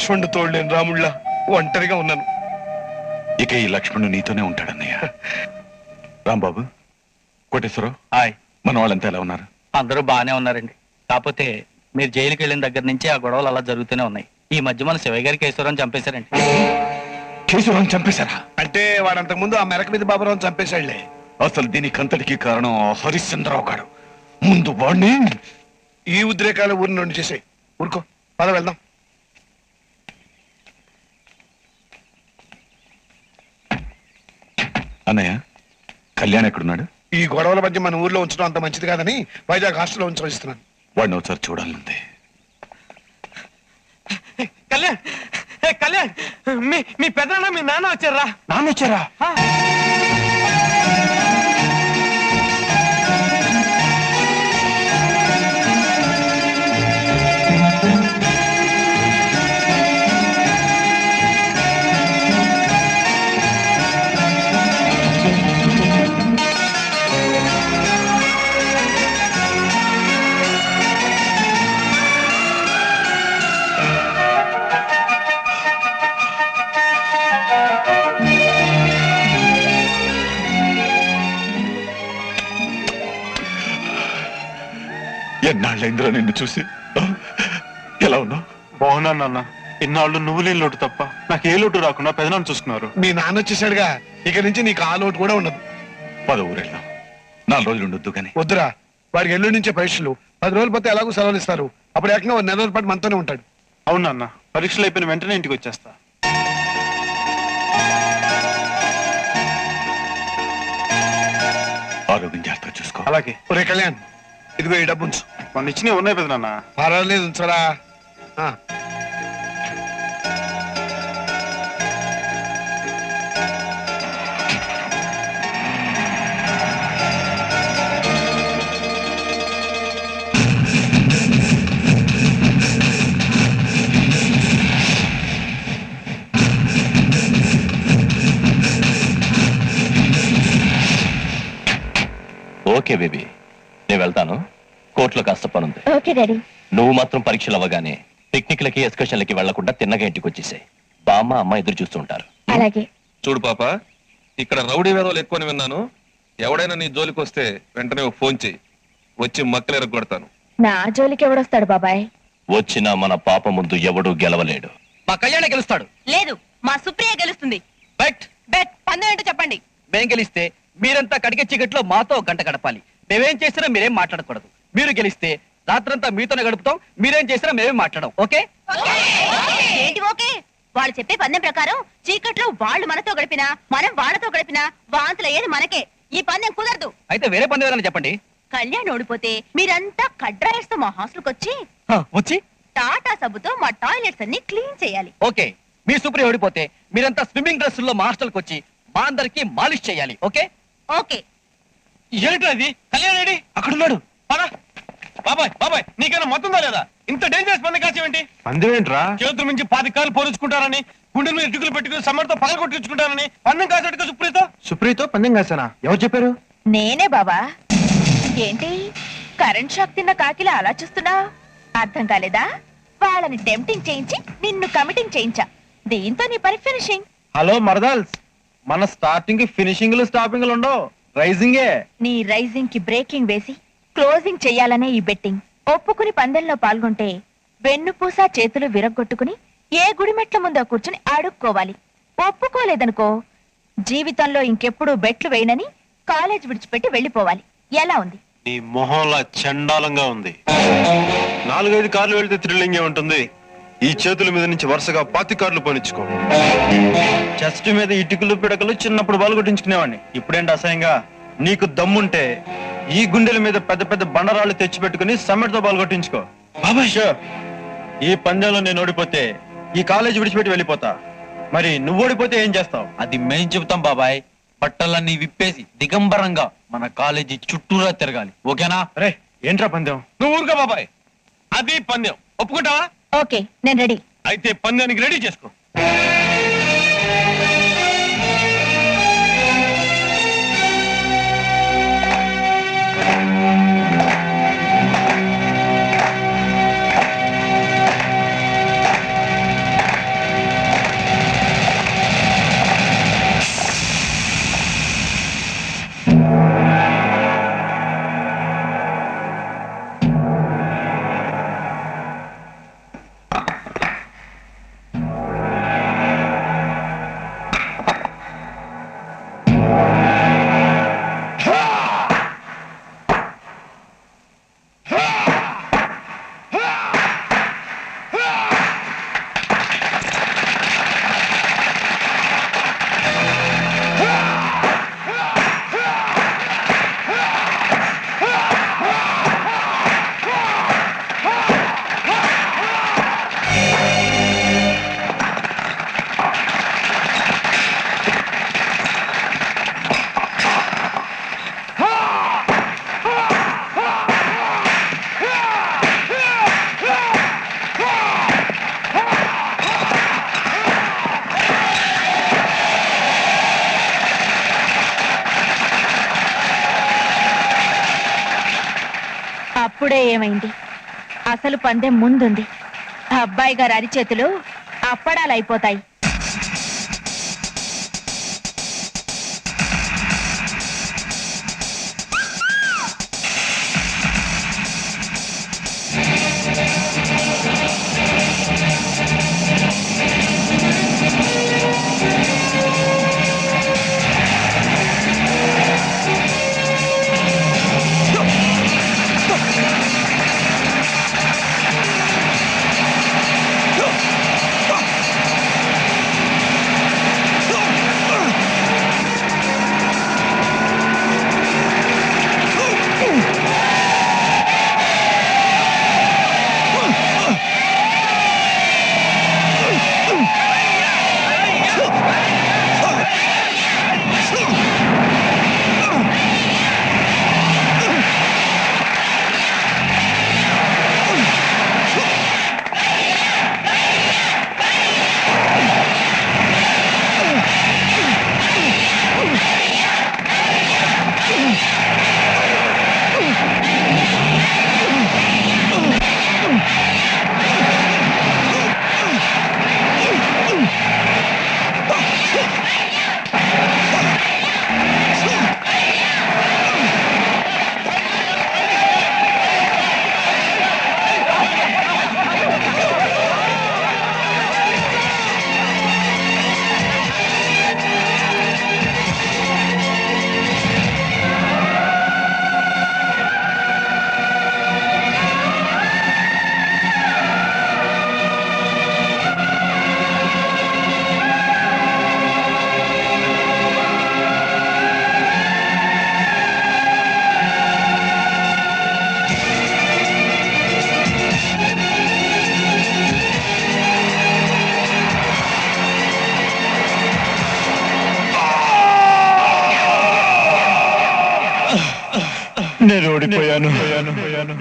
లక్ష్మణుడు తోడలేను రాముళ్ళ ఒంటరిగా ఉన్నాను. ఇక ఈ లక్ష్మణుడు నీతోనే ఉంటాడన్నయ్య. రాంబాబు, కోటేశ్వరరావు, హాయ్. మన వాళ్ళంతా ఎలా ఉన్నారు? అందరూ బాగానే ఉన్నారండి. కాకపోతే మీరు జైలుకి వెళ్ళిన దగ్గర నుంచి ఆ గొడవలు అలా జరుగుతూనే ఉన్నాయి. ఈ మధ్య మన శివయ్య గారి కేశవరావు చంపేశారండి. కేశవరావు చంపేశారా? అంటే వాడంతకు ముందు ఆ మెరక మీద బాబురావు చంపేశాడులే. అసలు దీనికంతటికి కారణం హరిశ్చంద్రరావు గారు. ముందు వాడిని ఈ ఉద్రేకాలు ఊరి నుండి చేసాయి. ఊరుకో, పద వెళ్దాం. అన్నయ్య, కళ్యాణ్ ఎక్కడున్నాడు? ఈ గొడవల మధ్య మన ఊర్లో ఉంచడం అంత మంచిది కాదని వైజాగ్ హాస్టల్లో ఉంచవస్తున్నాను. వాడిని ఒకసారి చూడాలంతే. కళ్యాణ్, కళ్యాణ్, మీ పెద్దనాన్న మీ నాన్న వచ్చారా? నాన్న వచ్చారా? ఎన్నాళ్ళైందిరా నిన్ను చూసి. ఎలా ఉన్నావు? బాగున్నాను నాన్న. ఇన్నాళ్ళు నువ్వు లేని లోటు తప్ప నాకు ఏ లోటు రాకుండా పెదనాన్ని చూసుకున్నారు. మీ నాన్న వచ్చేసాడుగా, ఇక నుంచి నీకు ఆ లోటు కూడా ఉండదు. పద ఊరెళ్ళాం. 4 రోజులు ఉండొద్దు కానీ. వద్దురా, వారికి ఎల్లుండి నుంచే పరీక్షలు. 10 రోజులు పోతే ఎలాగో సెలవులు ఇస్తారు. అప్పుడు ఏకంగా 1 నెల రోజుల పాటు మనతోనే ఉంటాడు. అవును నాన్న, పరీక్షలు అయిపోయిన వెంటనే ఇంటికి వచ్చేస్తా. ఆరోగ్యం జాగ్రత్తగా చూసుకో. అలాగే. ఒరే కళ్యాణ్, ఇదిగో ఈ డబ్బు ఉంచు. మొన్న ఇచ్చినవి ఉన్నాయి పెదనాన్న. పర్వాలేదు, ఉంచరా. ఓకే బేబీ, నేను వెళ్తాను. కోర్టులో కాస్త పనుంది. Okay daddy. నువ్వు మాత్రం పరీక్షలు అవ్వగానే పిక్నిక్లకి ఎక్స్కర్షన్లకి వెళ్లకుండా తిన్నగా ఇంటికి వచ్చేసాయి. బామ్మ అమ్మ ఎదురు చూస్తుంటారు. అలాగే. చూడు పాప, ఇక్కడ రౌడీ వేదవులు ఎక్కువని విన్నాను. ఎవడైనా నీ జోలికి వస్తే వెంటనే ఫోన్ చెయ్యి, వచ్చి మక్కలు ఎరగొడతాను. నా జోలికి ఎవడొస్తాడు బాబాయ్? వచ్చిన మన పాప ముందు ఎవడు గెలవలేడు. మా కళ్యాణ గెలుస్తాడు. లేదు, మా సుప్రియ గెలుస్తుంది. బట్ బెట్ పందెం ఏంటో చెప్పండి. మేం గెలిస్తే మీరంతా కడిగే చీకట్లో మాతో గంట గడపాలి. మేమేం చేసినా మీరేం మాట్లాడకూడదు. మీరు గెలిస్తే రాత్రంతా మీతోనే గడుపుతాం. మీరేం చేసినా మేమేం మాట్లాడం. ఓకే? ఏంటి ఓకే? వాళ్ళు చెప్పే పందెం ప్రకారం చీకట్లో వాళ్ళు మనతో గడిపినా మనం వాళ్ళతో గడిపినా వాంతులు అయ్యేది మనకే. ఈ పందెం కుదరదు. అయితే వేరే పందెం ఏదైనా చెప్పండి. కళ్యాణ్ ఓడిపోతే మీరంతా కడ్రాయర్స్ తో మా హాస్టల్ వచ్చి వచ్చి టాటా సబ్బుతో మా టాయిలెట్స్ అన్ని క్లీన్ చేయాలి. ఓకే. మీ సూపర్ ఓడిపోతే మీరంతా స్విమ్మింగ్ డ్రెస్సుల్లో మా హాస్టల్కి వచ్చి మా అందరికి మాలిష్ చేయాలి. ఓకే? ఓకే. ఏంటది? కళ్యాణ్ రెడ్డి అక్కడున్నాడు. బాబాయ్, బాబాయ్, నీకైనా మొత్తందా లేదా? ఇంత డేంజరస్ పందెం కాసేవేంటి? పందెం ఏంట్రా? చేతుల నుంచి 10 కాళ్ళు పోల్చుకుంటారని, గుండెల మీద ఇటుకలు పెట్టుకుని సమ్మర్తో పగల కొట్టించుకుంటారని పందెం కాసేట్టుగా సుప్రీతో. సుప్రీతో పందెం కాసానా? ఎవరు చెప్పారు? నేనే బాబా. ఏంటి కరెంట్ షాక్ తిన్న కాకిలా అలా చూస్తున్నా? అర్థం కాలేదా? వాళ్ళని టెంప్టింగ్ చేయించి నిన్ను కమిటింగ్ చేయించా. దీంతో నీ పని ఫినిషింగ్. హలో మరదల్స్, మన స్టార్టింగ్ ఫినిషింగ్ స్టాపింగ్ ఉండవు, రైజింగే. నీ రైజింగ్ కి బ్రేకింగ్ వేసి క్లోజింగ్ చెయ్యాలనే ఈ బెట్టింగ్. ఒప్పుకుని పందెంలో పాల్గొంటే వెన్నుపూస చేతులు విరగ్గొట్టుకుని ఏ గుడిమెట్ల ముందో కూర్చుని అడుక్కోవాలి. ఒప్పుకోలేదనుకో జీవితంలో ఇంకెప్పుడు బెట్లు వేయనని కాలేజ్ విడిచిపెట్టి వెళ్ళిపోవాలి. ఎలా ఉంది? నీ మొహంలా చండాలంగా ఉంది. 4-5 కార్లు వెళ్తే థ్రిల్లింగే ఉంటుంది. ఈ చేతుల మీద నుంచి వరుసగా 10 కార్లు పోనిచ్చుకో. చెస్ట్ మీద ఇటుకలు పిడకలు చిన్నప్పుడు బాలు కొట్టించుకునేవాడిని. ఇప్పుడేంటి అసహ్యంగా? నీకు దమ్ముంటే ఈ గుండెల మీద పెద్ద పెద్ద బండరాళ్ళు తెచ్చిపెట్టుకుని సమ్మెట్తో బాలు కొట్టించుకో. బాబాయ్, ఈ పందెంలో నేను ఓడిపోతే ఈ కాలేజ్ విడిచిపెట్టి వెళ్ళిపోతా. మరి నువ్వు ఓడిపోతే ఏం చేస్తావు? అది మేం చెబుతాం బాబాయ్. బట్టలన్నీ విప్పేసి దిగంబరంగా మన కాలేజీ చుట్టూరా తిరగాలి. ఓకేనా? రే, ఏంట్రా పందెం? నువ్వు ఊరుకో బాబాయ్, అది పందెం. ఒప్పుకుంటావా? ఓకే, నేను రెడీ. అయితే పందెంనికి రెడీ చేసుకో. ఇప్పుడే ఏమైంది? అసలు పందెం ముందుంది. అబ్బాయి గారి అరిచేతులు అప్పడాలైపోతాయి. నేను ఓడిపోయాను. నేను ఓడిపోయాను.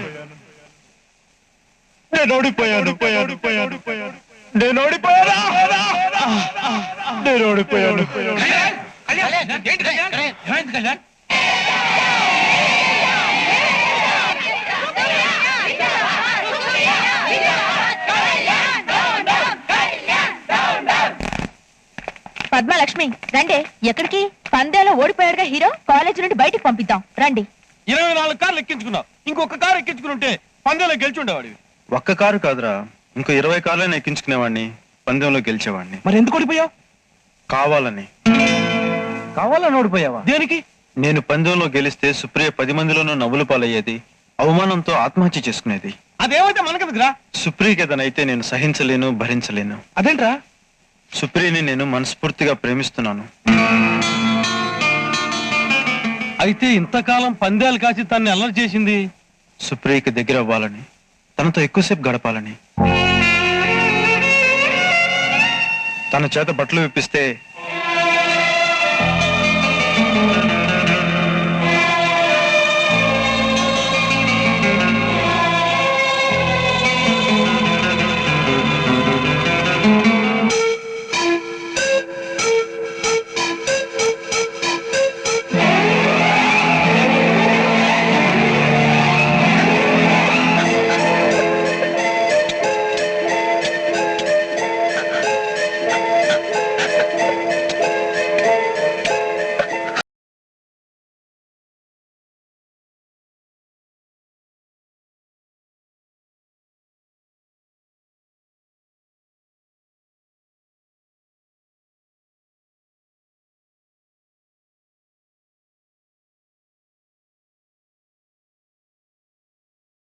నేను ఓడిపోయాను. నేను ఓడిపోయాను. పద్మలక్ష్మి రండి. ఎక్కడికి? పందేలో ఓడిపోయాడుగా హీరో, కాలేజీ నుండి బయటికి పంపిద్దాం రండి. 24 కార్లు ఎక్కించుకున్నావు. ఇంకొక కారు ఎక్కించుకుని ఉంటే పందెంలో గెలిచి ఉండేవాడివి. ఒక్క కారు కాదురా, ఇంకో 20 కార్లను ఎక్కించుకునేవాడిని, పందెంలో గెలిచేవాడిని. మరి ఎందుకు ఓడిపోయావు? కావాలని. కావాలని ఓడిపోయావా? దేనికి? నేను పందెంలో గెలిస్తే సుప్రియ 10 మందిలోనూ నవ్వులు పాలయ్యేది, అవమానంతో ఆత్మహత్య చేసుకునేది. అదేమైతే మనకెందుకురా? సుప్రియకి ఏదైతే నేను సహించలేను, భరించలేను. అదేంట్రా? సుప్రియని నేను మనస్ఫూర్తిగా ప్రేమిస్తున్నాను. అయితే ఇంతకాలం పందాలు కాసి తన్ని అల్లరి చేసింది సుప్రియకి దగ్గర అవ్వాలని, తనతో ఎక్కువసేపు గడపాలని. తన చేత బట్టలు విప్పిస్తే